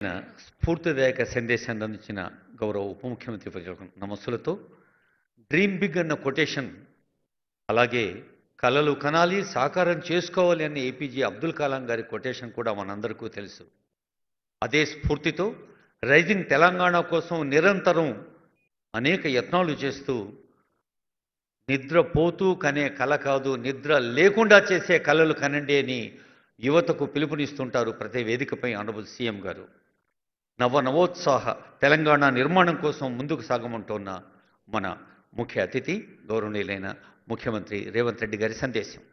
స్ఫూర్తిదాయక సందేశాన్ని అందించిన గౌరవ ఉప ముఖ్యమంత్రి ప్రజలకు నమస్సులతో డ్రీమ్ బిగ్ అన్న కొటేషన్ అలాగే కలలు కనాలి సాకారం చేసుకోవాలి అనే ఏపీజే అబ్దుల్ కలాం గారి కొటేషన్ కూడా మనందరికీ తెలుసు. అదే స్ఫూర్తితో రైజింగ్ తెలంగాణ కోసం నిరంతరం అనేక యత్నాలు చేస్తూ నిద్రపోతూ కనే కల కాదు నిద్ర లేకుండా చేసే కలలు కనండి అని యువతకు పిలుపునిస్తుంటారు ప్రతి వేదికపై ఆనరబుల్ సీఎం గారు. నవోత్సాహ తెలంగాణ నిర్మాణం కోసం ముందుకు సాగమంటున్న మన ముఖ్య అతిథి గౌరవనీయులైన ముఖ్యమంత్రి రేవంత్ రెడ్డి గారి సందేశం.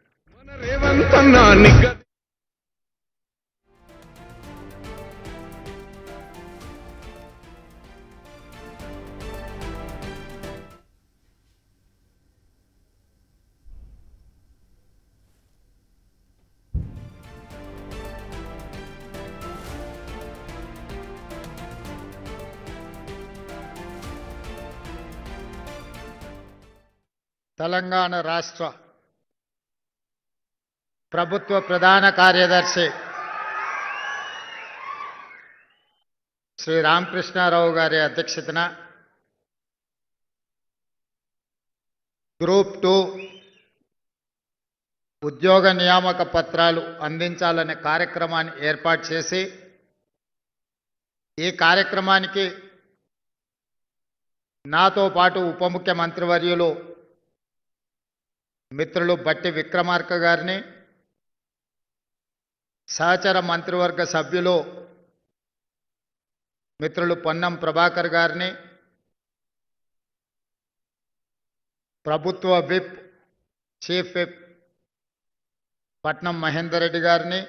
తెలంగాణ రాష్ట్ర ప్రభుత్వ ప్రధాన కార్యదర్శి శ్రీ రామకృష్ణారావు గారి అధ్యక్షతన గ్రూప్ 2 ఉద్యోగ నియామక పత్రాలు అందించాలనే కార్యక్రమాన్ని ఏర్పాటు చేసి ఈ కార్యక్రమానికి నాతో పాటు ఉప ముఖ్యమంత్రి వర్యులు మిత్రులు బట్టి విక్రమార్క గారిని, సహచర మంత్రివర్గ సభ్యులు మిత్రులు పొన్నం ప్రభాకర్ గారిని, ప్రభుత్వ విప్ చీఫ్ విప్ పట్నం మహేందర్ రెడ్డి గారిని,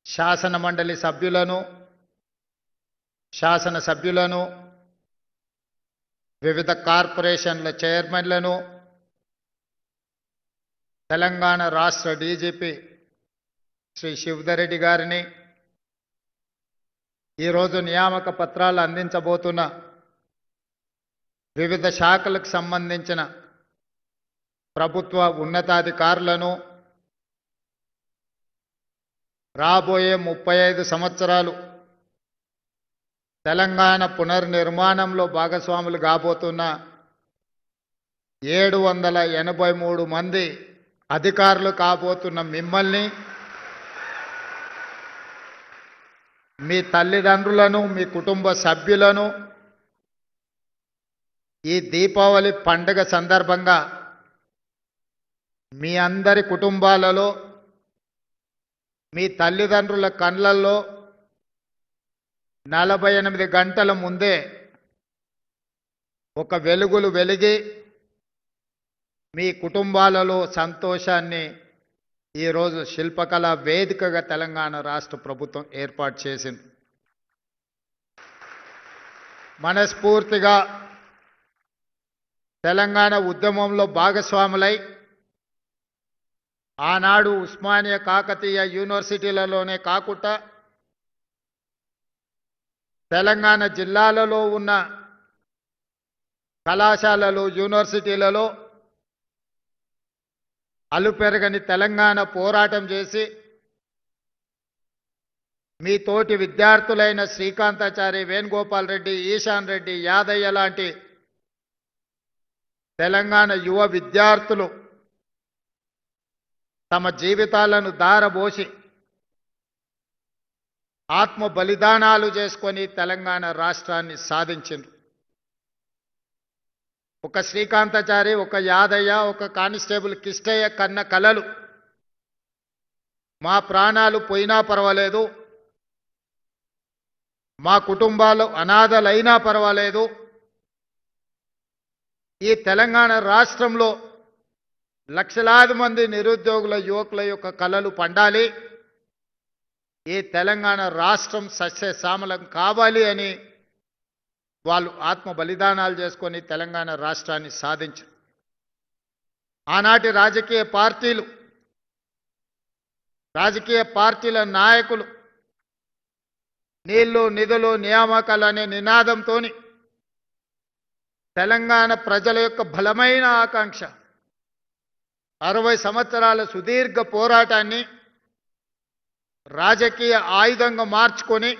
శాసన మండలి సభ్యులను, శాసన సభ్యులను, వివిధ కార్పొరేషన్ల చైర్మన్లను, తెలంగాణ రాష్ట్ర డీజీపీ శ్రీ శివధర్ రెడ్డి గారిని, ఈరోజు నియామక పత్రాలు అందించబోతున్న వివిధ శాఖలకు సంబంధించిన ప్రభుత్వ ఉన్నతాధికారులను, రాబోయే 35 సంవత్సరాలు తెలంగాణ పునర్నిర్మాణంలో భాగస్వాములు కాబోతున్న 783 మంది అధికారులు కాబోతున్న మిమ్మల్ని, మీ తల్లిదండ్రులను, మీ కుటుంబ సభ్యులను ఈ దీపావళి పండుగ సందర్భంగా మీ అందరి కుటుంబాలలో మీ తల్లిదండ్రుల కళ్ళల్లో 48 గంటల ముందే ఒక వెలుగులు వెలిగి మీ కుటుంబాలలో సంతోషాన్ని ఈరోజు శిల్పకళా వేదికగా తెలంగాణ రాష్ట్ర ప్రభుత్వం ఏర్పాటు చేసింది. మనస్ఫూర్తిగా తెలంగాణ ఉద్యమంలో భాగస్వాములై ఆనాడు ఉస్మానియా కాకతీయ యూనివర్సిటీలలోనే కాకుండా తెలంగాణ జిల్లాలలో ఉన్న కళాశాలలు, యూనివర్సిటీలలో అలుపెరగని తెలంగాణ పోరాటం చేసి మీ తోటి విద్యార్థులైన శ్రీకాంతాచారి, వేణుగోపాల్ రెడ్డి, ఈశాన్ రెడ్డి, యాదయ్య లాంటి తెలంగాణ యువ విద్యార్థులు తమ జీవితాలను ధారబోసి ఆత్మ బలిదానాలు చేసుకొని తెలంగాణ రాష్ట్రాన్ని సాధించిండ్రు. ఒక శ్రీకాంతాచారి, ఒక యాదయ్య, ఒక కానిస్టేబుల్ కిష్టయ్య కన్న కలలు మా ప్రాణాలు పోయినా పర్వాలేదు, మా కుటుంబాలు అనాథలైనా పర్వాలేదు, ఈ తెలంగాణ రాష్ట్రంలో లక్షలాది మంది నిరుద్యోగుల యువకుల యొక్క కలలు పండాలి, ఈ తెలంగాణ రాష్ట్రం సస్యశ్యామలం కావాలి అని వాళ్ళు ఆత్మ బలిదానాలు చేసుకొని తెలంగాణ రాష్ట్రాన్ని సాధించారు. ఆనాటి రాజకీయ పార్టీల నాయకులు నీళ్లు, నిధులు, నియామకాలు అనే నినాదంతో తెలంగాణ ప్రజల యొక్క బలమైన ఆకాంక్ష 60 సంవత్సరాల సుదీర్ఘ పోరాటాన్ని రాజకీయ ఆయుధంగా మార్చుకొని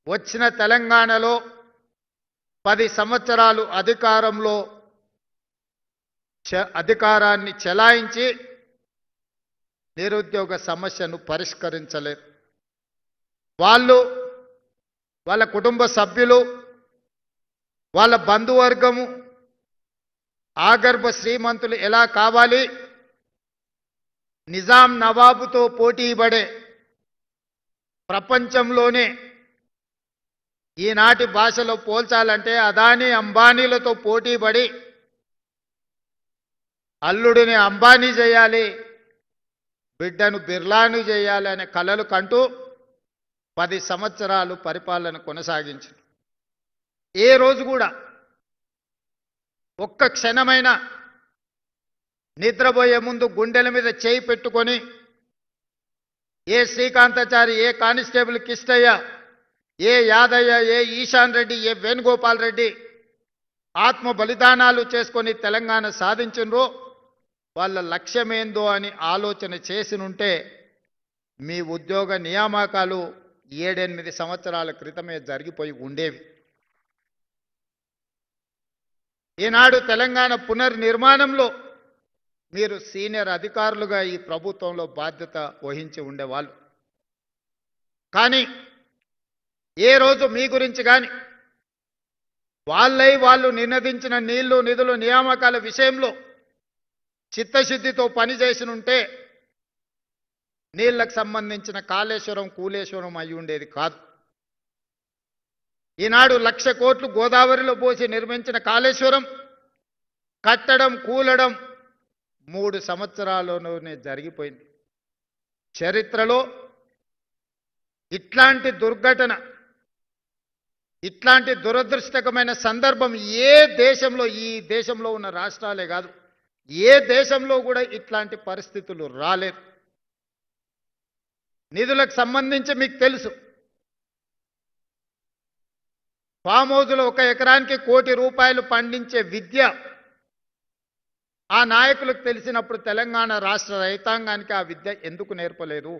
వచ్చిన తెలంగాణలో 10 సంవత్సరాలు అధికారాన్ని చెలాయించి నిరుద్యోగ సమస్యను పరిష్కరించలేరు. వాళ్ళు, వాళ్ళ కుటుంబ సభ్యులు, వాళ్ళ బంధువర్గము ఆగర్భ శ్రీమంతులు ఎలా కావాలి, నిజాం నవాబుతో పోటీ పడే ప్రపంచంలోనే ఈనాటి భాషలో పోల్చాలంటే అదానీ అంబానీలతో పోటీ పడి అల్లుడిని అంబానీ చేయాలి, బిడ్డను బిర్లాను చేయాలి అనే కలలు కంటూ 10 సంవత్సరాలు పరిపాలన కొనసాగించారు. ఏ రోజు కూడా ఒక్క క్షణమైన నిద్రపోయే ముందు గుండెల మీద చేయి పెట్టుకొని ఏ శ్రీకాంతాచారి, ఏ కానిస్టేబుల్ కిష్టయ్య, ఏ యాదయ్య, ఏ ఈశాన్ రెడ్డి, ఏ వేణుగోపాల్ రెడ్డి ఆత్మ బలిదానాలు చేసుకొని తెలంగాణ సాధించినరో వాళ్ళ లక్ష్యమేందో అని ఆలోచన చేసినుంటే మీ ఉద్యోగ నియామకాలు 7-8 సంవత్సరాల క్రితమే జరిగిపోయి ఉండేవి. ఈనాడు తెలంగాణ పునర్నిర్మాణంలో మీరు సీనియర్ అధికారులుగా ఈ ప్రభుత్వంలో బాధ్యత వహించి ఉండేవాళ్ళు. కానీ ఏ రోజు మీ గురించి కానీ వాళ్ళు నినదించిన నీళ్లు, నిధులు, నియామకాల విషయంలో చిత్తశుద్ధితో పనిచేసినుంటే నీళ్లకు సంబంధించిన కాళేశ్వరం, కూలేశ్వరం అయి ఉండేది కాదు. ఈనాడు 1,00,000 కోట్లు గోదావరిలో పోసి నిర్మించిన కాళేశ్వరం కట్టడం, కూలడం 3 సంవత్సరాల్లోనే జరిగిపోయింది. చరిత్రలో ఇట్లాంటి దుర్ఘటన, ఇట్లాంటి దురదృష్టకరమైన సందర్భం ఏ దేశంలో, ఈ దేశంలో ఉన్న రాష్ట్రాలే కాదు, ఏ దేశంలో కూడా ఇట్లాంటి పరిస్థితులు రాలేదు. నిధులకు సంబంధించి మీకు తెలుసు, ఫామ్ హౌస్లో 1 ఎకరానికి ₹1 కోటి పండించే విద్య ఆ నాయకులకు తెలిసినప్పుడు తెలంగాణ రాష్ట్ర రైతాంగానికి ఆ విద్య ఎందుకు నేర్పలేదు?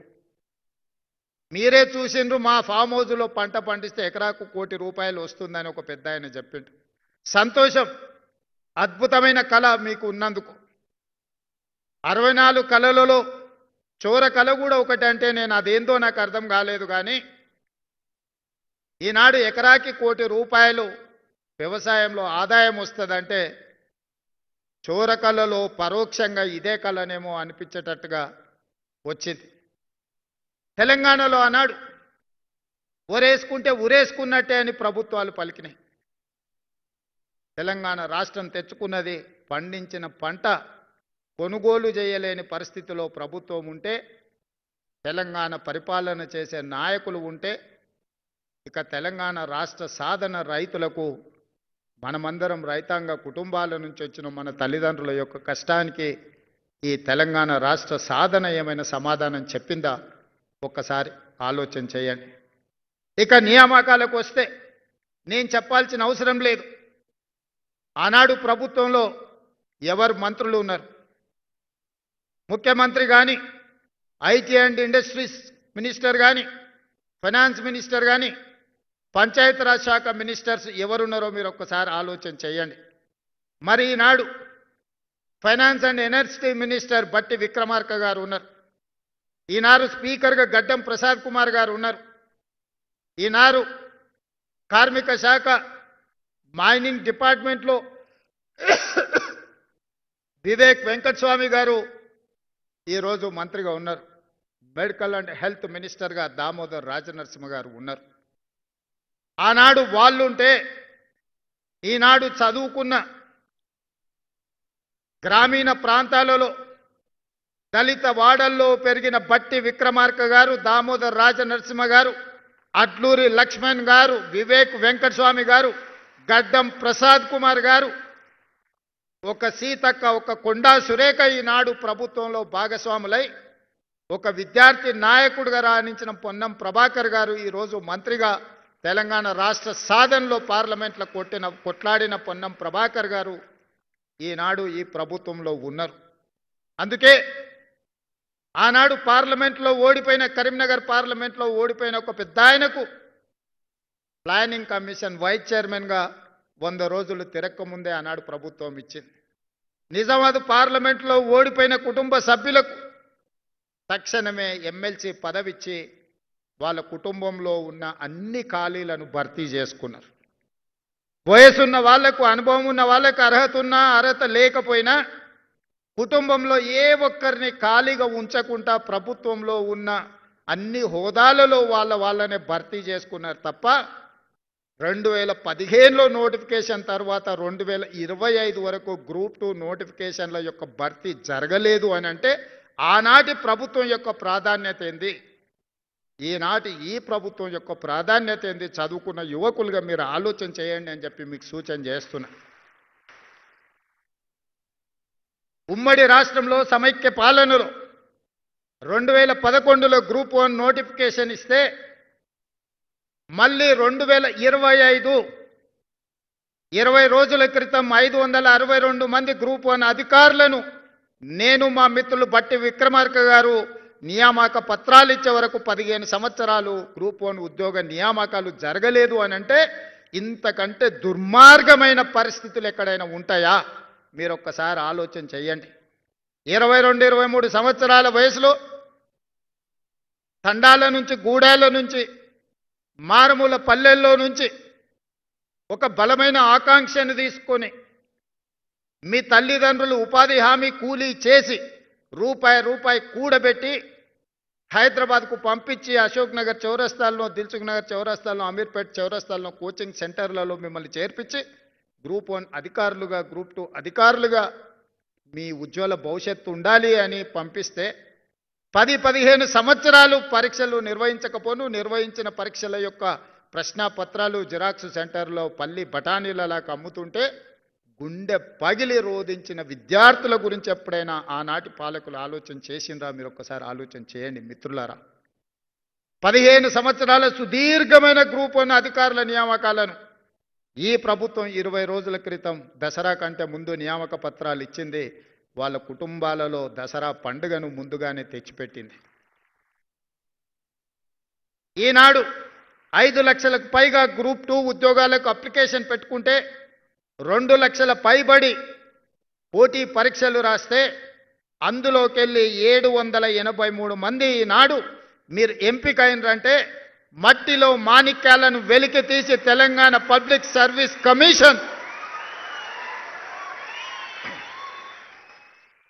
మీరే చూసిండ్రు, మా ఫామ్ హౌస్లో పంట పండిస్తే ఎకరాకు ₹1 కోటి వస్తుందని ఒక పెద్ద ఆయన చెప్పిండు. సంతోషం, అద్భుతమైన కళ మీకు ఉన్నందుకు. 64 కళలలో చోర కళ కూడా ఒకటి అంటే నేను అదేందో నాకు అర్థం కాలేదు. కానీ ఈనాడు ఎకరాకి ₹1 కోటి వ్యవసాయంలో ఆదాయం వస్తుందంటే చోర కళలో పరోక్షంగా ఇదే కళనేమో అనిపించేటట్టుగా వచ్చింది. తెలంగాణలో ఆనాడు ఒరేసుకుంటే ఉరేసుకున్నట్టే అని ప్రభుత్వాలు పలికినాయి. తెలంగాణ రాష్ట్రం తెచ్చుకున్నది పండించిన పంట కొనుగోలు చేయలేని పరిస్థితిలో ప్రభుత్వం ఉంటే, తెలంగాణ పరిపాలన చేసే నాయకులు ఉంటే, ఇక తెలంగాణ రాష్ట్ర సాధన రైతులకు మనమందరం రైతాంగ కుటుంబాల నుంచి వచ్చిన మన తల్లిదండ్రుల యొక్క కష్టానికి ఈ తెలంగాణ రాష్ట్ర సాధన ఏమైనా సమాధానం చెప్పిందా? ఒక్కసారి ఆలోచన చేయండి. ఇక నియామకాలకు వస్తే నేను చెప్పాల్సిన అవసరం లేదు. ఆనాడు ప్రభుత్వంలో ఎవరు మంత్రులు ఉన్నారు? ముఖ్యమంత్రి కానీ, ఐటీ అండ్ ఇండస్ట్రీస్ మినిస్టర్ కానీ, ఫైనాన్స్ మినిస్టర్ కానీ, పంచాయతీరాజ్ శాఖ మినిస్టర్స్ ఎవరున్నారో మీరు ఒక్కసారి ఆలోచన చేయండి. మరి ఈనాడు ఫైనాన్స్ అండ్ ఎనర్జీ మినిస్టర్ బట్టి విక్రమార్క గారు ఉన్నారు. ఈనాడు స్పీకర్గా గడ్డం ప్రసాద్ కుమార్ గారు ఉన్నారు. ఈనాడు కార్మిక శాఖ మైనింగ్ డిపార్ట్మెంట్లో వివేక్ వెంకటస్వామి గారు ఈరోజు మంత్రిగా ఉన్నారు. మెడికల్ అండ్ హెల్త్ మినిస్టర్గా దామోదర్ రాజనరసింహ గారు ఉన్నారు. ఆనాడు వాళ్ళుంటే ఈనాడు చదువుకున్న గ్రామీణ ప్రాంతాలలో దళిత వాడల్లో పెరిగిన బట్టి విక్రమార్క గారు, దామోదర్ రాజనరసింహ గారు, అడ్లూరి లక్ష్మణ్ గారు, వివేక్ వెంకటస్వామి గారు, గడ్డం ప్రసాద్ కుమార్ గారు, ఒక సీతక్క, ఒక కొండా సురేఖ ఈనాడు ప్రభుత్వంలో భాగస్వాములై ఒక విద్యార్థి నాయకుడిగా రాణించిన పొన్నం ప్రభాకర్ గారు ఈరోజు మంత్రిగా తెలంగాణ రాష్ట్ర సాధనలో పార్లమెంట్లో కొట్లాడిన పొన్నం ప్రభాకర్ గారు ఈనాడు ఈ ప్రభుత్వంలో ఉన్నారు. అందుకే ఆనాడు పార్లమెంట్లో ఓడిపోయిన కరీంనగర్ పార్లమెంట్లో ఓడిపోయిన ఒక పెద్ద ఆయనకు ప్లానింగ్ కమిషన్ వైస్ చైర్మన్గా 100 రోజులు తిరక్కముందే ఆనాడు ప్రభుత్వం ఇచ్చింది. నిజామాబాద్ పార్లమెంట్లో ఓడిపోయిన కుటుంబ సభ్యులకు తక్షణమే ఎమ్మెల్సీ పదవిచ్చి వాళ్ళ కుటుంబంలో ఉన్న అన్ని ఖాళీలను భర్తీ చేసుకున్నారు. వయసున్న వాళ్లకు, అనుభవం ఉన్న వాళ్ళకు, అర్హత ఉన్నా అర్హత లేకపోయినా కుటుంబంలో ఏ ఒక్కరిని ఖాళీగా ఉంచకుండా ప్రభుత్వంలో ఉన్న అన్ని హోదాలలో వాళ్ళనే భర్తీ చేసుకున్నారు తప్ప 2015లో నోటిఫికేషన్ తర్వాత 2025 వరకు గ్రూప్ 2 నోటిఫికేషన్ల యొక్క భర్తీ జరగలేదు అని అంటే ఆనాటి ప్రభుత్వం యొక్క ప్రాధాన్యత ఏంది, ఈనాటి ఈ ప్రభుత్వం యొక్క ప్రాధాన్యత ఏంది, చదువుకున్న యువకులుగా మీరు ఆలోచన చేయండి అని చెప్పి మీకు సూచన చేస్తున్నా. ఉమ్మడి రాష్ట్రంలో సమైక్య పాలనలో 2011లో గ్రూప్ 1 నోటిఫికేషన్ ఇస్తే మళ్ళీ 2025 20 రోజుల క్రితం 562 మంది గ్రూప్ 1 అధికారులను నేను మా మిత్రులు బట్టి విక్రమార్క గారు నియామక పత్రాలు ఇచ్చే వరకు 15 సంవత్సరాలు గ్రూప్ 1 ఉద్యోగ నియామకాలు జరగలేదు అని అంటే ఇంతకంటే దుర్మార్గమైన పరిస్థితులు ఎక్కడైనా ఉంటాయా? మీరు ఒక్కసారి ఆలోచన చేయండి. 22-23 సంవత్సరాల వయసులో తండాల నుంచి, గూడాల నుంచి, మారుమూల పల్లెల్లో నుంచి ఒక బలమైన ఆకాంక్షను తీసుకొని మీ తల్లిదండ్రులు ఉపాధి హామీ కూలీ చేసి రూపాయి కూడబెట్టి హైదరాబాద్కు పంపించి అశోక్ నగర్ చౌరస్తాల్లో, దిల్సుఖ్ నగర్ చౌరస్తాల్లో, అమీర్పేట్ చౌరస్తాల్లో కోచింగ్ సెంటర్లలో మిమ్మల్ని చేర్పించి గ్రూప్ 1 అధికారులుగా, గ్రూప్ 2 అధికారులుగా మీ ఉజ్వల భవిష్యత్తు ఉండాలి అని పంపిస్తే 10-15 సంవత్సరాలు పరీక్షలు నిర్వహించిన పరీక్షల యొక్క ప్రశ్నాపత్రాలు జిరాక్స్ సెంటర్లో పల్లి బఠానీలలాగా అమ్ముతుంటే గుండె పగిలి రోధించిన విద్యార్థుల గురించి ఎప్పుడైనా ఆనాటి పాలకులు ఆలోచన చేసిండ్రా? మీరు ఒక్కసారి ఆలోచన చేయండి మిత్రులారా. 15 సంవత్సరాల సుదీర్ఘమైన గ్రూప్ 1 అధికారుల నియామకాలను ఈ ప్రభుత్వం 20 రోజుల క్రితం దసరా కంటే ముందు నియామక పత్రాలు ఇచ్చింది. వాళ్ళ కుటుంబాలలో దసరా పండుగను ముందుగానే తెచ్చిపెట్టింది. ఈనాడు 5 లక్షలకు పైగా గ్రూప్ 2 ఉద్యోగాలకు అప్లికేషన్ పెట్టుకుంటే 2 లక్షల పైబడి పోటీ పరీక్షలు రాస్తే అందులోకెళ్ళి 783 మంది ఈనాడు మీరు ఎంపిక అయినరంటే మట్టిలో మాణిక్యాలను వెలికి తీసి తెలంగాణ పబ్లిక్ సర్వీస్ కమిషన్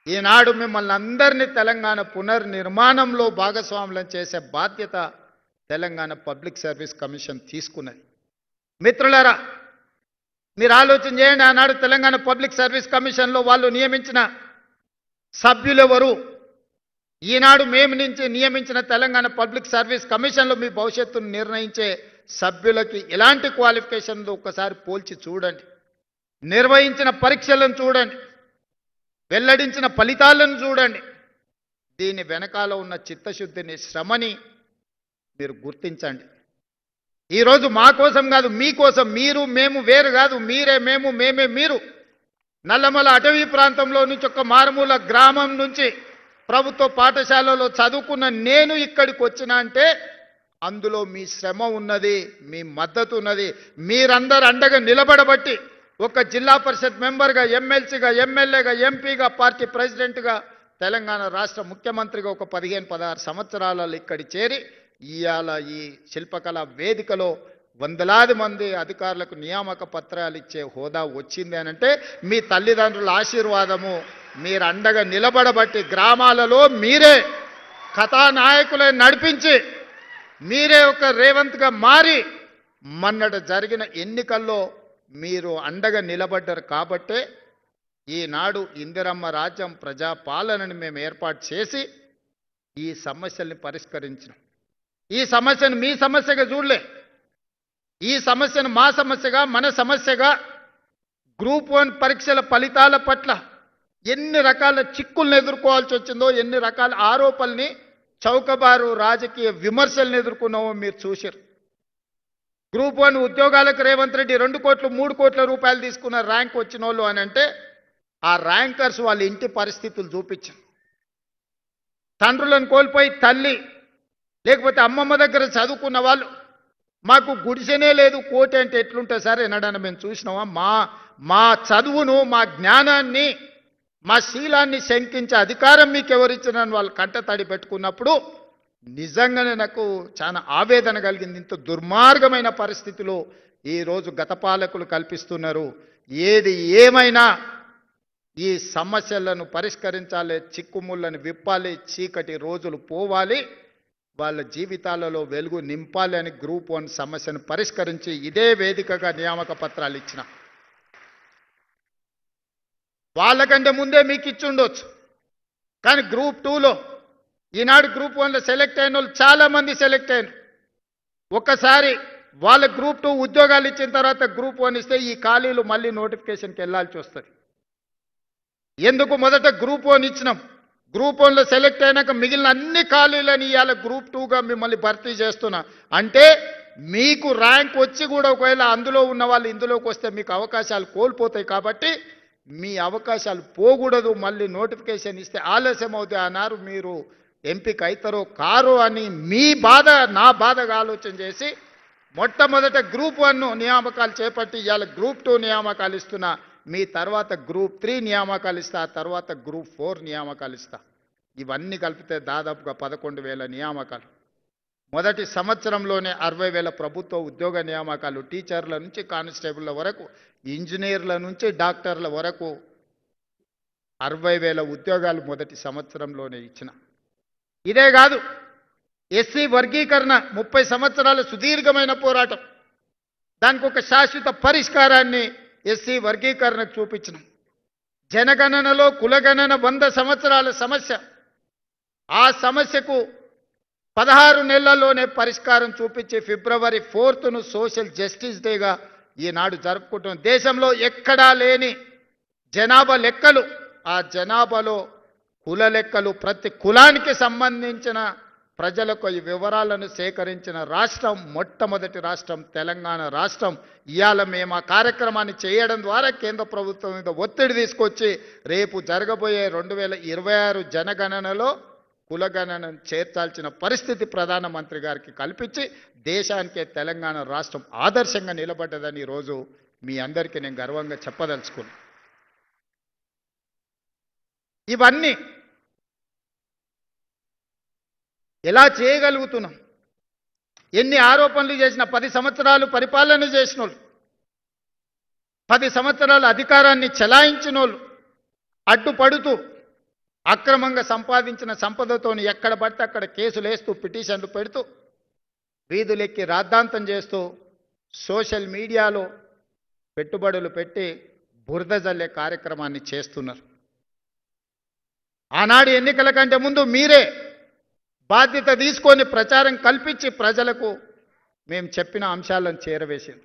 ఈనాడు మిమ్మల్ని అందరినీ తెలంగాణ పునర్నిర్మాణంలో భాగస్వాములను చేసే బాధ్యత తెలంగాణ పబ్లిక్ సర్వీస్ కమిషన్ తీసుకున్నది. మిత్రులారా, మీరు ఆలోచన చేయండి. ఆనాడు తెలంగాణ పబ్లిక్ సర్వీస్ కమిషన్లో వాళ్ళు నియమించిన సభ్యులెవరు? ఈనాడు మేము నియమించిన తెలంగాణ పబ్లిక్ సర్వీస్ కమిషన్లో మీ భవిష్యత్తును నిర్ణయించే సభ్యులకి ఎలాంటి క్వాలిఫికేషన్లు ఒక్కసారి పోల్చి చూడండి. నిర్వహించిన పరీక్షలను చూడండి, వెల్లడించిన ఫలితాలను చూడండి. దీని వెనకాల ఉన్న చిత్తశుద్ధిని, శ్రమని మీరు గుర్తించండి. ఈరోజు మా కోసం కాదు, మీకోసం. మీరు మేము వేరు కాదు, మీరే మేము, మేమే మీరు. నల్లమల అటవీ ప్రాంతంలో నుంచి ఒక మారుమూల గ్రామం నుంచి ప్రభుత్వ పాఠశాలలో చదువుకున్న నేను ఇక్కడికి వచ్చినా అంటే అందులో మీ శ్రమ ఉన్నది, మీ మద్దతు ఉన్నది. మీరందరూ అండగా నిలబడబట్టి ఒక జిల్లా పరిషత్ మెంబర్గా, ఎమ్మెల్సీగా, ఎమ్మెల్యేగా, ఎంపీగా, పార్టీ ప్రెసిడెంట్గా, తెలంగాణ రాష్ట్ర ముఖ్యమంత్రిగా ఒక 15-16 సంవత్సరాలలో ఇక్కడి చేరి ఇవాళ ఈ శిల్పకళా వేదికలో వందలాది మంది అధికారులకు నియామక పత్రాలు ఇచ్చే హోదా వచ్చింది అని అంటే మీ తల్లిదండ్రుల ఆశీర్వాదము. మీరు అండగా నిలబడబట్టి గ్రామాలలో మీరే కథానాయకులై నడిపించి మీరే ఒక రేవంత్గా మారి మొన్నట జరిగిన ఎన్నికల్లో మీరు అండగా నిలబడ్డారు కాబట్టే ఈనాడు ఇందిరమ్మ రాజ్యం ప్రజాపాలనని మేము ఏర్పాటు చేసి ఈ సమస్యల్ని పరిష్కరించినాం. ఈ సమస్యను మీ సమస్యగా చూడలే, ఈ సమస్యను మా సమస్యగా, మన సమస్యగా గ్రూప్ 1 పరీక్షల ఫలితాల పట్ల ఎన్ని రకాల చిక్కులను ఎదుర్కోవాల్సి వచ్చిందో, ఎన్ని రకాల ఆరోపణల్ని, చౌకబారు రాజకీయ విమర్శలను ఎదుర్కొన్నామో మీరు చూశారు. గ్రూప్ 1 ఉద్యోగాలకు రేవంత్ రెడ్డి 2 కోట్లు 3 కోట్ల రూపాయలు తీసుకున్న ర్యాంక్ వచ్చిన వాళ్ళు అని అంటే ఆ ర్యాంకర్స్ వాళ్ళ ఇంటి పరిస్థితులు చూపించారు. తండ్రులను కోల్పోయి తల్లి లేకపోతే అమ్మమ్మ దగ్గర చదువుకున్న వాళ్ళు మాకు గుడిసెనే లేదు కోటి అంటే ఎట్లుంటుంది సార్ ఎన్నడన్నా మేము చూసినామా? మా చదువును మా జ్ఞానాన్ని మా శీలాన్ని శంకించే అధికారం మీకు ఎవరిచ్చినని వాళ్ళు కంటతడి పెట్టుకున్నప్పుడు నిజంగానే నాకు చాలా ఆవేదన కలిగింది. ఇంత దుర్మార్గమైన పరిస్థితిలో ఈరోజు గత పాలకులు కల్పిస్తున్నారు. ఏది ఏమైనా ఈ సమస్యలను పరిష్కరించాలి, చిక్కుముళ్ళను విప్పాలి, చీకటి రోజులు పోవాలి, వాళ్ళ జీవితాలలో వెలుగు నింపాలి అని గ్రూప్ 1 సమస్యను పరిష్కరించి ఇదే వేదికగా నియామక పత్రాలు ఇచ్చిన. వాళ్ళకంటే ముందే మీకు ఇచ్చి ఉండొచ్చు, కానీ గ్రూప్ 2లో ఈనాడు గ్రూప్ 1లో సెలెక్ట్ అయిన వాళ్ళు చాలామంది సెలెక్ట్ అయినారు. ఒక్కసారి వాళ్ళ గ్రూప్ 2 ఉద్యోగాలు ఇచ్చిన తర్వాత గ్రూప్ 1 ఇస్తే ఈ ఖాళీలు మళ్ళీ నోటిఫికేషన్కి వెళ్ళాల్సి వస్తుంది. ఎందుకు మొదట గ్రూప్ 1 ఇచ్చినాం, గ్రూప్ 1లో సెలెక్ట్ అయినాక మిగిలిన అన్ని ఖాళీలని ఇవాళ గ్రూప్ 2గా మిమ్మల్ని భర్తీ చేస్తున్నా అంటే మీకు ర్యాంక్ వచ్చి కూడా ఒకవేళ అందులో ఉన్న వాళ్ళు ఇందులోకి వస్తే మీకు అవకాశాలు కోల్పోతాయి. కాబట్టి మీ అవకాశాలు పోకూడదు, మళ్ళీ నోటిఫికేషన్ ఇస్తే ఆలస్యం అవుతాయి అన్నారు. మీరు ఎంపిక అవుతారో కారో అని మీ బాధ నా బాధగా ఆలోచన చేసి మొట్టమొదట గ్రూప్ 1 నియామకాలు చేపట్టి ఇవాళ గ్రూప్ 2 నియామకాలు ఇస్తున్నా. మీ తర్వాత గ్రూప్ 3 నియామకాలు ఇస్తా, ఆ తర్వాత గ్రూప్ 4 నియామకాలు ఇస్తా. ఇవన్నీ కలిపితే దాదాపుగా 11,000 నియామకాలు. మొదటి సంవత్సరంలోనే 60,000 ప్రభుత్వ ఉద్యోగ నియామకాలు, టీచర్ల నుంచి కానిస్టేబుల్ల వరకు, ఇంజనీర్ల నుంచి డాక్టర్ల వరకు 60,000 ఉద్యోగాలు మొదటి సంవత్సరంలోనే ఇచ్చిన. ఇదే కాదు, ఎస్సీ వర్గీకరణ 30 సంవత్సరాల సుదీర్ఘమైన పోరాటం, దానికి ఒక శాశ్వత పరిష్కారాన్ని ఎస్సీ వర్గీకరణకు చూపించినాం. జనగణనలో కులగణన 100 సంవత్సరాల సమస్య, ఆ సమస్యకు 16 నెలల్లోనే పరిష్కారం చూపించి ఫిబ్రవరి 4ను సోషల్ జస్టిస్ డేగా ఈనాడు జరుపుకుంటున్నాం. దేశంలో ఎక్కడా లేని జనాభా లెక్కలు, ఆ జనాభాలో కుల లెక్కలు, ప్రతి కులానికి సంబంధించిన ప్రజలకు ఈ వివరాలను సేకరించిన రాష్ట్రం మొట్టమొదటి రాష్ట్రం తెలంగాణ రాష్ట్రం. ఇవాళ మేము ఆ కార్యక్రమాన్ని చేయడం ద్వారా కేంద్ర ప్రభుత్వం మీద ఒత్తిడి తీసుకొచ్చి రేపు జరగబోయే 2026 జనగణనలో కులగణనను చేర్చాల్సిన పరిస్థితి ప్రధానమంత్రి గారికి కల్పించి దేశానికే తెలంగాణ రాష్ట్రం ఆదర్శంగా నిలబడ్డదని ఈరోజు మీ అందరికీ నేను గర్వంగా చెప్పదలుచుకున్నాను. ఇవన్నీ ఎలా చేయగలుగుతున్నాం? ఎన్ని ఆరోపణలు చేసిన 10 సంవత్సరాలు పరిపాలన చేసిన వాళ్ళు, 10 సంవత్సరాల అధికారాన్ని చెలాయించిన వాళ్ళు అడ్డుపడుతూ అక్రమంగా సంపాదించిన సంపదతో ఎక్కడ పడితే అక్కడ కేసులు వేస్తూ పిటిషన్లు పెడుతూ వీధులెక్కి రాద్ధాంతం చేస్తూ సోషల్ మీడియాలో పెట్టుబడులు పెట్టి బురద జల్లే కార్యక్రమాన్ని చేస్తున్నారు. ఆనాడు ఎన్నికల కంటే ముందు మీరే బాధ్యత తీసుకొని ప్రచారం కల్పించి ప్రజలకు మేము చెప్పిన అంశాలను చేరవేశారు.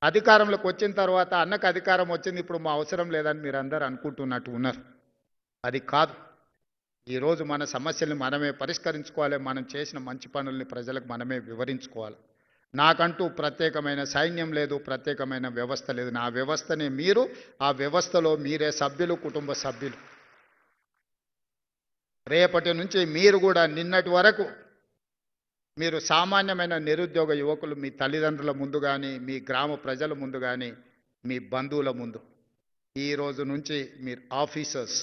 అధికారంలోకి వచ్చిన తర్వాత అన్నకు అధికారం వచ్చింది, ఇప్పుడు మా అవసరం లేదని మీరు అందరూ అనుకుంటున్నట్టు ఉన్నారు. అది కాదు. ఈరోజు మన సమస్యల్ని మనమే పరిష్కరించుకోవాలి, మనం చేసిన మంచి పనుల్ని ప్రజలకు మనమే వివరించుకోవాలి. నాకంటూ ప్రత్యేకమైన సైన్యం లేదు, ప్రత్యేకమైన వ్యవస్థ లేదు. నా వ్యవస్థనే మీరు, ఆ వ్యవస్థలో మీరే సభ్యులు, కుటుంబ సభ్యులు. రేపటి నుంచి మీరు కూడా నిన్నటి వరకు మీరు సామాన్యమైన నిరుద్యోగ యువకులు మీ తల్లిదండ్రుల ముందు కానీ, మీ గ్రామ ప్రజల ముందు కానీ, మీ బంధువుల ముందు ఈ రోజు నుంచి మీరు ఆఫీసర్స్,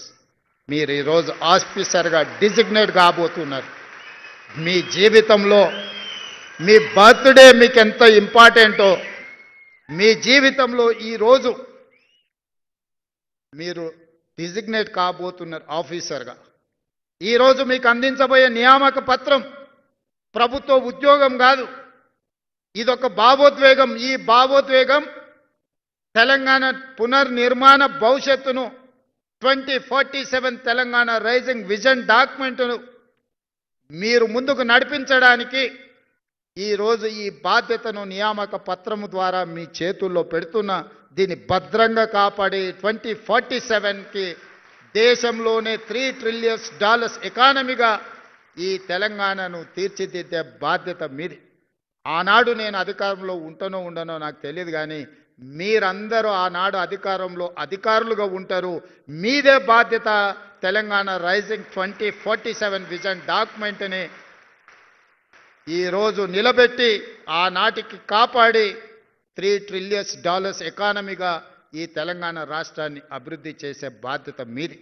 మీరు ఈరోజు ఆఫీసర్గా డిజిగ్నేట్ కాబోతున్నారు. మీ జీవితంలో మీ బర్త్డే మీకు ఎంత ఇంపార్టెంటో, మీ జీవితంలో ఈరోజు మీరు డిజిగ్నేట్ కాబోతున్నారు ఆఫీసర్గా. ఈరోజు మీకు అందించబోయే నియామక పత్రం ప్రభుత్వ ఉద్యోగం కాదు, ఇదొక భావోద్వేగం. ఈ భావోద్వేగం తెలంగాణ పునర్నిర్మాణ భవిష్యత్తును 2047 తెలంగాణ రైజింగ్ విజన్ డాక్యుమెంట్ను మీరు ముందుకు నడిపించడానికి ఈరోజు ఈ బాధ్యతను నియామక పత్రము ద్వారా మీ చేతుల్లో పెడుతున్న, దీన్ని భద్రంగా కాపాడి 2047కి దేశంలోనే $3 ట్రిలియన్ ఎకానమీగా ఈ తెలంగాణను తీర్చిదిద్దే బాధ్యత మీది. ఆనాడు నేను అధికారంలో ఉంటానో ఉండనో నాకు తెలియదు, కానీ మీరందరూ ఆనాడు అధికారులుగా ఉంటారు. మీదే బాధ్యత. తెలంగాణ రైజింగ్ 2047 విజన్ డాక్యుమెంట్ని ఈరోజు నిలబెట్టి ఆనాటికి కాపాడి $3 ట్రిలియన్ ఎకానమీగా ఈ తెలంగాణ రాష్ట్రాన్ని అభివృద్ధి చేసే బాధ్యత మీది.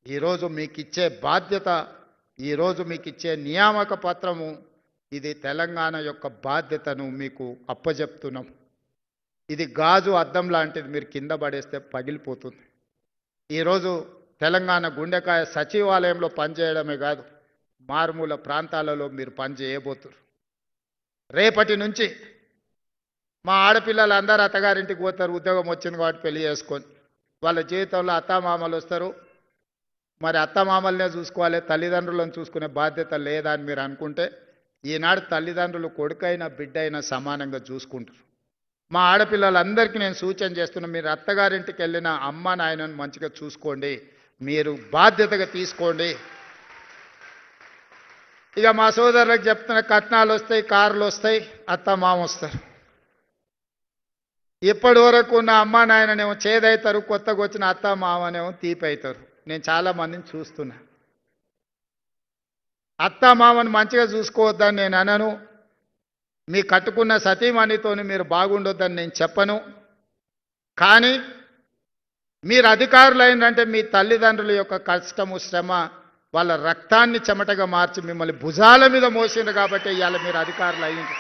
ఈరోజు మీకు ఇచ్చే బాధ్యత, ఈరోజు మీకు ఇచ్చే నియామక పత్రము, ఇది తెలంగాణ యొక్క బాధ్యతను మీకు అప్పజెప్తున్నాం. ఇది గాజు అద్దం లాంటిది, మీరు కింద పడేస్తే పగిలిపోతుంది. ఈరోజు తెలంగాణ గుండెకాయ సచివాలయంలో పనిచేయడమే కాదు, మారుమూల ప్రాంతాలలో మీరు పనిచేయబోతున్నారు. రేపటి నుంచి మా ఆడపిల్లలు అందరూ అత్తగారింటికి పోతారు, ఉద్యోగం వచ్చింది కాబట్టి పెళ్లి చేసుకొని. వాళ్ళ జీవితంలో అత్తామామలు వస్తారు. మరి అత్తమామలనే చూసుకోవాలి, తల్లిదండ్రులను చూసుకునే బాధ్యత లేదా అని మీరు అనుకుంటే, ఈనాడు తల్లిదండ్రులు కొడుకైనా బిడ్డైనా సమానంగా చూసుకుంటారు. మా ఆడపిల్లలందరికీ నేను సూచన చేస్తున్నా, మీరు అత్తగారింటికి వెళ్ళిన అమ్మ నాయనను మంచిగా చూసుకోండి, మీరు బాధ్యతగా తీసుకోండి. ఇక మా సోదరులకు చెప్తున్న, కట్నాలు వస్తాయి, కార్లు వస్తాయి, అత్తమామ వస్తారు. ఇప్పటి వరకు ఉన్న అమ్మ నాయననేమో చేదవుతారు, కొత్తగా వచ్చిన అత్తమామనేమో తీపి అవుతారు. నేను చాలా మందిని చూస్తున్నా. అత్తమామను మంచిగా చూసుకోవద్దని నేను అనను, మీ కట్టుకున్న సతీమణితోని మీరు బాగుండొద్దని నేను చెప్పను. కానీ మీరు అధికారులు అయినంటే మీ తల్లిదండ్రుల యొక్క కష్టము శ్రమ, వాళ్ళ రక్తాన్ని చెమటగా మార్చి మిమ్మల్ని భుజాల మీద మోసిండ్రు కాబట్టి ఇవాళ మీరు అధికారులు అయ్యింది.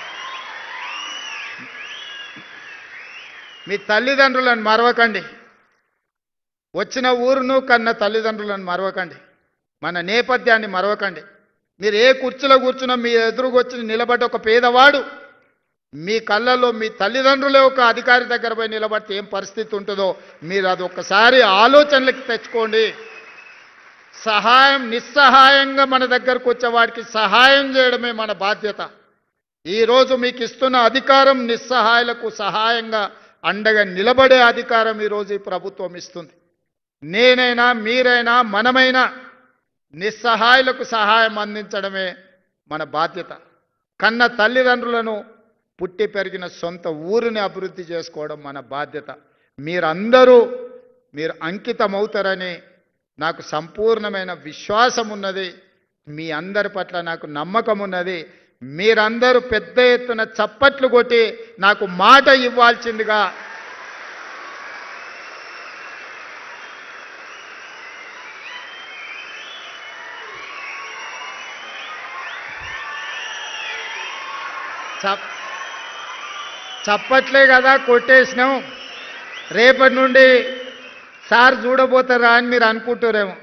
మీ తల్లిదండ్రులను మరవకండి, వచ్చిన ఊరును కన్న తల్లిదండ్రులను మరవకండి, మన నేపథ్యాన్ని మరవకండి. మీరు ఏ కుర్చీలో కూర్చున్నా మీ ఎదురుకొచ్చి నిలబడ్డ ఒక పేదవాడు మీ కళ్ళల్లో మీ తల్లిదండ్రులే ఒక అధికారి దగ్గర పోయి నిలబడితే ఏం పరిస్థితి ఉంటుందో మీరు అది ఒక్కసారి ఆలోచనలకి తెచ్చుకోండి. నిస్సహాయంగా మన దగ్గరకు వచ్చేవాడికి సహాయం చేయడమే మన బాధ్యత. ఈరోజు మీకు ఇస్తున్న అధికారం నిస్సహాయులకు సహాయంగా అండగా నిలబడే అధికారం ఈరోజు ఈ ప్రభుత్వం ఇస్తుంది. నేనైనా మీరైనా మనమైనా నిస్సహాయులకు సహాయం అందించడమే మన బాధ్యత. కన్న తల్లిదండ్రులను, పుట్టి పెరిగిన సొంత ఊరిని అభివృద్ధి చేసుకోవడం మన బాధ్యత. మీరు అంకితమవుతారని నాకు సంపూర్ణమైన విశ్వాసం ఉన్నది. మీ అందరి పట్ల నాకు నమ్మకం ఉన్నది. మీరందరూ పెద్ద ఎత్తున చప్పట్లు కొట్టి నాకు మాట ఇవ్వాల్సిందిగా చప్పట్లే కదా కొట్టేసినాం. రేపటి నుండి సార్ చూడబోతారా అని మీరు అనుకుంటారేమో.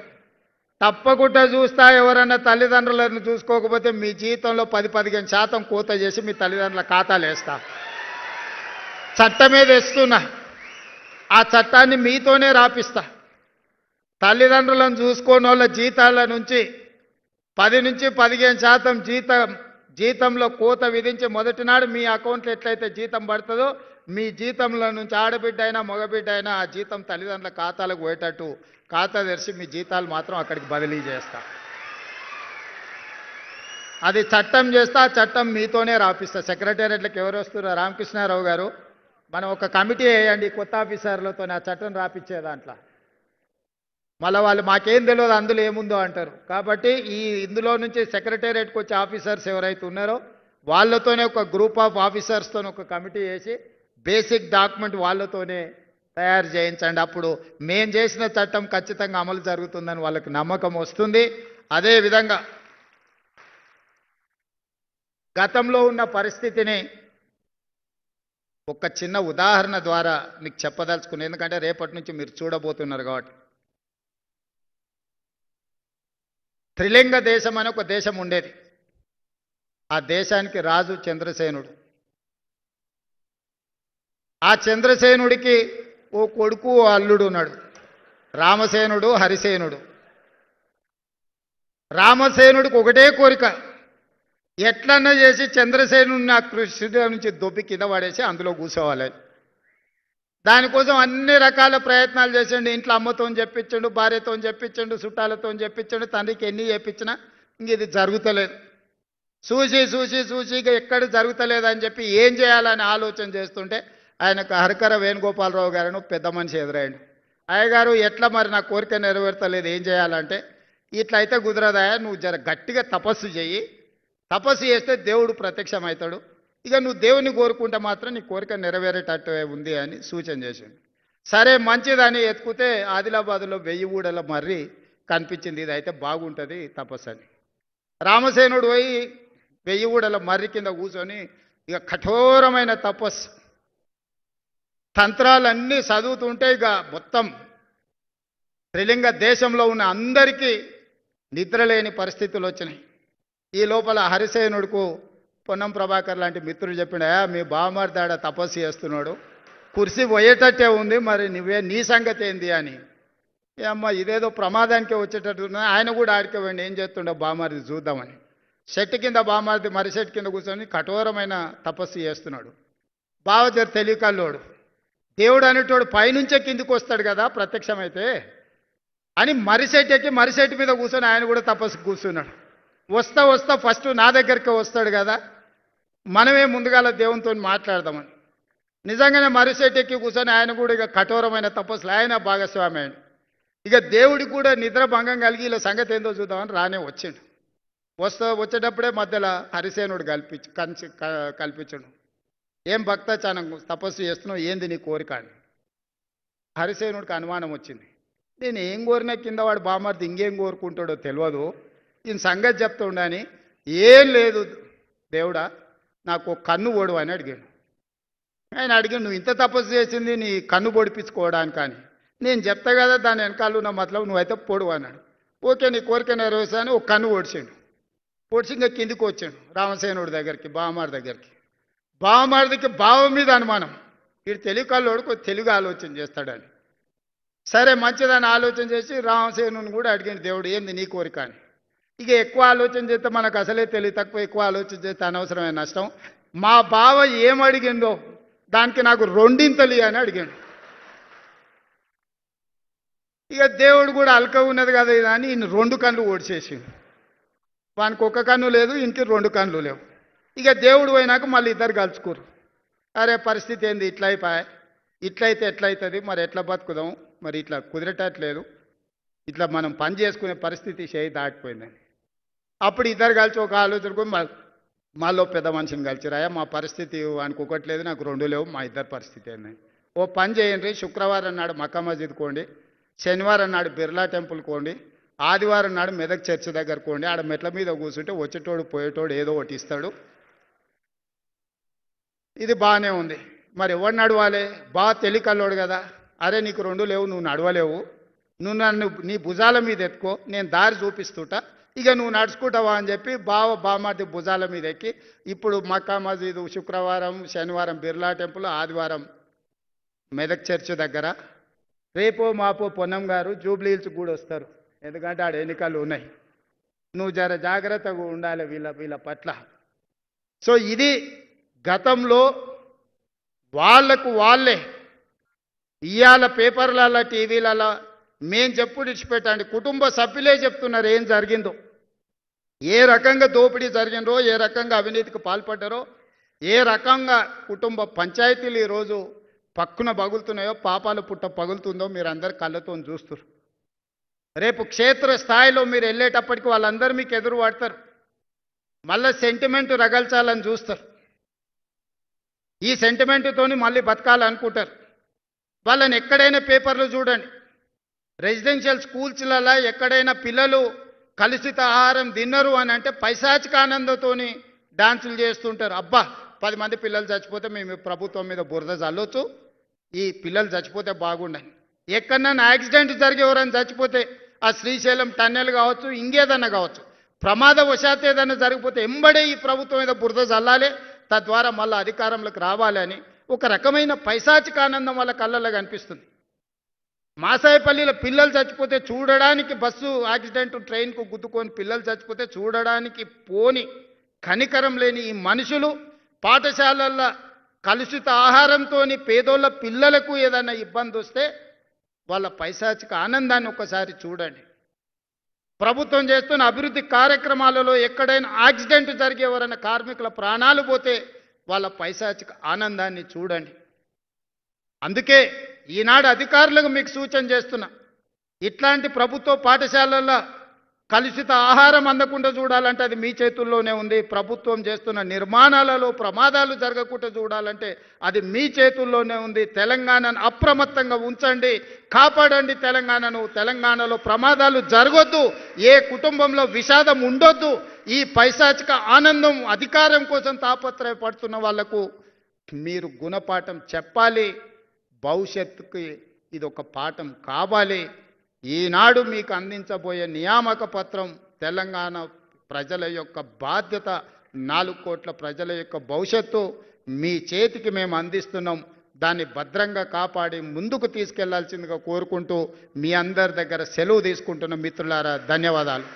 తప్పకుండా చూస్తా. ఎవరన్నా తల్లిదండ్రులను చూసుకోకపోతే మీ జీవితంలో 10-15% కోత చేసి మీ తల్లిదండ్రుల ఖాతాలు వేస్తా. చట్టమే తెస్తున్నా, ఆ చట్టాన్ని మీతోనే రాపిస్తా. తల్లిదండ్రులను చూసుకోని వాళ్ళ జీతాల నుంచి 10-15% జీతంలో కోత విధించి మొదటి నాడు మీ అకౌంట్లో ఎట్లయితే జీతం పడుతుందో మీ జీతంలో నుంచి ఆడబిడ్డ అయినా మగబిడ్డ అయినా ఆ జీతం తల్లిదండ్రుల ఖాతాలకు పోయేటట్టు ఖాతా తెరిచి మీ జీతాలు మాత్రం అక్కడికి బదిలీ చేస్తా. అది చట్టం చేస్తా, ఆ చట్టం మీతోనే రాపిస్తా. సెక్రటేరియట్లకు ఎవరు వస్తారో రామకృష్ణారావు గారు, మనం ఒక కమిటీ వేయండి కొత్త ఆఫీసర్లతో ఆ చట్టం రాపిచ్చే దాంట్లో. మళ్ళీ వాళ్ళు మాకేం తెలియదు అందులో ఏముందో అంటారు. కాబట్టి ఇందులో నుంచి సెక్రటేరియట్కి వచ్చే ఆఫీసర్స్ ఎవరైతే ఉన్నారో వాళ్ళతోనే ఒక గ్రూప్ ఆఫ్ ఆఫీసర్స్తో ఒక కమిటీ వేసి బేసిక్ డాక్యుమెంట్ వాళ్ళతోనే తయారు చేయించండి. అప్పుడు మేము చేసిన చట్టం ఖచ్చితంగా అమలు జరుగుతుందని వాళ్ళకి నమ్మకం వస్తుంది. అదేవిధంగా గతంలో ఉన్న పరిస్థితిని ఒక చిన్న ఉదాహరణ ద్వారా మీకు చెప్పదలుచుకున్నాను. ఎందుకంటే రేపటి నుంచి మీరు చూడబోతున్నారు కాబట్టి. త్రిలింగ దేశం అని ఒక దేశం ఉండేది. ఆ దేశానికి రాజు చంద్రసేనుడు. ఆ చంద్రసేనుడికి ఓ కొడుకు ఓ అల్లుడు ఉన్నాడు, రామసేనుడు హరిసేనుడు. రామసేనుడికి ఒకటే కోరిక, ఎట్లన్నా చేసి చంద్రసేనుడిని ఆ కృష్ణుడి నుంచి దొబ్బి కింద పడేసి అందులో కూర్చోవాలి. దానికోసం అన్ని రకాల ప్రయత్నాలు చేసిండు. ఇంట్లో అమ్మతో చెప్పించండు, భార్యతో చెప్పించండు, చుట్టాలతో చెప్పించండు, తండ్రికి ఎన్ని చెప్పించినా ఇంక ఇది జరుగుతలేదు. చూసి ఇక ఎక్కడ జరుగుతలేదని చెప్పి ఏం చేయాలని ఆలోచన చేస్తుంటే ఆయనకు హరికర వేణుగోపాలరావు గారను పెద్ద మనిషి ఎదురైండు. అయ్యగారు ఎట్లా మరి నా కోరిక నెరవేర్తలేదు, ఏం చేయాలంటే, ఇట్లా అయితే కుదరదాయా, నువ్వు జర గట్టిగా తపస్సు చెయ్యి, తపస్సు చేస్తే దేవుడు ప్రత్యక్షమవుతాడు, ఇక నువ్వు దేవుని కోరుకుంటే మాత్రం నీ కోరిక నెరవేరేటట్టు ఉంది అని సూచన చేసిండు. సరే మంచిదని ఎత్తుకుతే ఆదిలాబాద్లో 1000 ఊడల మర్రి కనిపించింది, ఇది అయితే బాగుంటుంది తపస్సు అని. రామసేనుడు పోయి 1000 ఊడల మర్రి కింద కూర్చొని ఇక కఠోరమైన తపస్సు తంత్రాలన్నీ చదువుతుంటే ఇక మొత్తం త్రిలింగ దేశంలో ఉన్న అందరికీ నిద్రలేని పరిస్థితులు వచ్చినాయి. ఈ లోపల హరిసేనుడుకు పొన్నం ప్రభాకర్ లాంటి మిత్రులు చెప్పినా, మీ బావమరిదాడ తపస్సు చేస్తున్నాడు, కుర్చీ పోయేటట్టే ఉంది, మరి నీ సంగతి ఏంది అని. అమ్మ ఇదేదో ప్రమాదానికే వచ్చేటట్టు ఆయన కూడా ఆడిపోయింది, ఏం చేస్తుండో బామారిది చూద్దామని. చెట్టు కింద బామారిది మర్రి చెట్టు కింద కూర్చొని కఠోరమైన తపస్సు చేస్తున్నాడు. బావ జర తెలియకల్లోడు, దేవుడు అనేటోడు పైనుంచే కిందికి వస్తాడు కదా ప్రత్యక్షమైతే అని మర్రిచెట్టు ఎక్కి మర్రిచెట్టు మీద కూర్చొని ఆయన కూడా తపస్సు కూర్చున్నాడు. వస్తా వస్తా ఫస్ట్ నా దగ్గరికి వస్తాడు కదా, మనమే ముందుగాల దేవునితో మాట్లాడదామని. నిజంగానే మర్రిచెట్టు ఎక్కి కూర్చొని ఆయన కూడా ఇక కఠోరమైన తపస్సులు ఆయన భాగస్వామి అయ్యాడు. ఇక దేవుడికి కూడా నిద్ర భంగం కలిగి ఇలా సంగతి ఏందో చూద్దామని రానే వచ్చిండు. వచ్చేటప్పుడే మధ్యలో హరిసేనుడు కల్పించడు. ఏం భక్త చాలా తపస్సు చేస్తున్నావు, ఏంది నీ కోరిక అని. హరిసేనుడికి అనుమానం వచ్చింది, నేను ఏం కోరినా కింద వాడు బామర్ది ఇంకేం కోరుకుంటాడో తెలియదు, ఈయన సంగతి చెప్తుండని. ఏం లేదు దేవుడా, నాకు కన్ను ఓడు అని అడిగాడు. ఆయన అడిగాడు, నువ్వు ఇంత తపస్సు చేసింది నీ కన్ను పొడిపించుకోవడానికి కానీ, నేను చెప్తా కదా దాని వెనకాల ఉన్న మతలబు, నువ్వైతే పొడువు అన్నాడు. ఓకే నీ కోరిక నెరవేర్చాను. ఒక కన్ను ఓడిచాడు. ఓడిచి ఇంకా కిందికి వచ్చాడు రామసేనుడి దగ్గరికి, బావమారి దగ్గరికి. బావమారిదికి బావ మీద అనుమానం, వీడు తెలియకల్లోడు కొంచెం తెలుగు ఆలోచన చేస్తాడని. సరే మంచిదని ఆలోచన చేసి రామసేనుని కూడా అడిగాడు, దేవుడు ఏంది నీ కోరిక అని. ఇక ఎక్కువ ఆలోచన చేస్తే మనకు అసలే తెలివి తక్కువ, ఎక్కువ ఆలోచన చేస్తే అనవసరమైన నష్టం. మా బావ ఏం అడిగిందో దానికి నాకు రెండింతలి అని అడిగాడు. ఇక దేవుడు కూడా అల్క ఉన్నది కదా ఇది అని ఈయన 2 కళ్ళు ఓడిచేసిండు. వానికి ఒక కన్ను లేదు, ఇంటికి 2 కళ్ళు లేవు. ఇక దేవుడు పోయినాక మళ్ళీ ఇద్దరు కలుసుకురు. అరే పరిస్థితి ఏంది, ఇట్లా అయిపోయా, ఇట్లయితే ఎట్లయితుంది, మరి ఎట్లా బతుకుదాం, మరి ఇట్లా కుదిరేటట్లేదు, ఇట్లా మనం పని చేసుకునే పరిస్థితి చేయి దాటిపోయిందని. అప్పుడు ఇద్దరు కలిసి ఒక ఆలోచనకు మాలో పెద్ద మనిషిని కలిసిరాయా, మా పరిస్థితి వానికి ఒకటి లేదు, నాకు 2 లేవు, మా ఇద్దరు పరిస్థితి ఏందని. ఓ పని చేయండి, శుక్రవారం నాడు మక్కా మస్జిద్ కోండి, శనివారం నాడు బిర్లా టెంపుల్ కోండి, ఆదివారం నాడు మెదక్ చర్చి దగ్గర కోండి. ఆడ మెట్ల మీద కూర్చుంటే వచ్చేటోడు పోయేటోడు ఏదో ఒకటి ఇస్తాడు. ఇది బాగానే ఉంది. మరి ఎవడు నడవాలి, బాగా తెలికల్లోడు కదా. అరే నీకు 2 లేవు, నువ్వు నడవలేవు, నువ్వు నన్ను నీ భుజాల మీద ఎత్తుకో, నేను దారి చూపిస్తుంటా, ఇక నువ్వు నడుచుకుంటావా అని చెప్పి బామార్ది భుజాల మీద ఎక్కి ఇప్పుడు మక్కా మస్జిద్, శుక్రవారం శనివారం బిర్లా టెంపుల్, ఆదివారం మెదక్ చర్చి దగ్గర, రేపో మాపో పొన్నం గారు జూబ్లీ హిల్స్ కూడా వస్తారు, ఎందుకంటే ఆడ ఎన్నికలు ఉన్నాయి. నువ్వు జర జాగ్రత్తగా ఉండాలి వీళ్ళ పట్ల. సో ఇది గతంలో వాళ్లకు వాళ్ళే ఇవాళ పేపర్లలో టీవీలలో మేం చెప్పుడు ఇచ్చిపెట్టండి, కుటుంబ సభ్యులే చెప్తున్నారు ఏం జరిగిందో, ఏ రకంగా దోపిడీ జరిగిందో, ఏ రకంగా అవినీతికి పాల్పడ్డారో, ఏ రకంగా కుటుంబ పంచాయతీలు ఈరోజు పక్కున పగులుతున్నాయో, పాపాలు పుట్ట పగులుతుందో మీరు అందరు కళ్ళతో చూస్తారు. రేపు క్షేత్ర స్థాయిలో మీరు వెళ్ళేటప్పటికి వాళ్ళందరూ మీకు ఎదురు పడతారు, మళ్ళీ సెంటిమెంట్ రగల్చాలని చూస్తారు. ఈ సెంటిమెంట్తోని మళ్ళీ బతకాలనుకుంటారు. వాళ్ళని ఎక్కడైనా పేపర్లు చూడండి, రెసిడెన్షియల్ స్కూల్స్లలో ఎక్కడైనా పిల్లలు కలుషిత ఆహారం తిన్నరు అని అంటే పైశాచిక ఆనందంతోని డాన్సులు చేస్తుంటారు. అబ్బా 10 మంది పిల్లలు చచ్చిపోతే మేము ప్రభుత్వం మీద బురద చల్లొచ్చు, ఈ పిల్లలు చచ్చిపోతే బాగుండని. ఎక్కడన్నా యాక్సిడెంట్ జరిగి ఎవరైనా చచ్చిపోతే, ఆ శ్రీశైలం టన్నెల్ కావచ్చు, ఇంకేదన్నా కావచ్చు, ప్రమాదవశాత్తు ఏదైనా జరిగిపోతే ఎంబడే ఈ ప్రభుత్వం మీద బురద చల్లాలి, తద్వారా మళ్ళీ అధికారంలోకి రావాలి అని ఒక రకమైన పైశాచిక ఆనందం వాళ్ళ కళ్ళల్లో కనిపిస్తుంది. మాసాయిపల్లిలో పిల్లలు చచ్చిపోతే చూడడానికి, బస్సు యాక్సిడెంట్ ట్రైన్కు గుద్దుకొని పిల్లలు చచ్చిపోతే చూడడానికి పోని కనికరం లేని ఈ మనుషులు పాఠశాలల్లో కలుషిత ఆహారంతో పేదోళ్ళ పిల్లలకు ఏదైనా ఇబ్బంది వస్తే వాళ్ళ పైశాచిక ఆనందాన్ని ఒక్కసారి చూడండి. ప్రభుత్వం చేస్తున్న అభివృద్ధి కార్యక్రమాలలో ఎక్కడైనా యాక్సిడెంట్ జరిగి ఎవరైనా కార్మికుల ప్రాణాలు పోతే వాళ్ళ పైశాచిక ఆనందాన్ని చూడండి. అందుకే ఈనాడు అధికారులకు మీకు సూచన చేస్తున్నా, ఇట్లాంటి ప్రభుత్వ పాఠశాలల్లో కలుషిత ఆహారం అందకుండా చూడాలంటే అది మీ చేతుల్లోనే ఉంది. ప్రభుత్వం చేస్తున్న నిర్మాణాలలో ప్రమాదాలు జరగకుండా చూడాలంటే అది మీ చేతుల్లోనే ఉంది. తెలంగాణను అప్రమత్తంగా ఉంచండి, కాపాడండి తెలంగాణను. తెలంగాణలో ప్రమాదాలు జరగొద్దు, ఏ కుటుంబంలో విషాదం ఉండొద్దు. ఈ పైశాచిక ఆనందం అధికారం కోసం తాపత్రయపడుతున్న వాళ్లకు మీరు గుణపాఠం చెప్పాలి. భవిష్యత్తుకి ఇది ఒక పాఠం కావాలి. ఈనాడు మీకు అందించబోయే నియామక పత్రం తెలంగాణ ప్రజల యొక్క బాధ్యత, 4 కోట్ల ప్రజల యొక్క భవిష్యత్తు మీ చేతికి మేము అందిస్తున్నాం. దాన్ని భద్రంగా కాపాడి ముందుకు తీసుకెళ్లాల్సిందిగా కోరుకుంటూ మీ అందరి దగ్గర సెలవు తీసుకుంటున్న మిత్రులారా, ధన్యవాదాలు.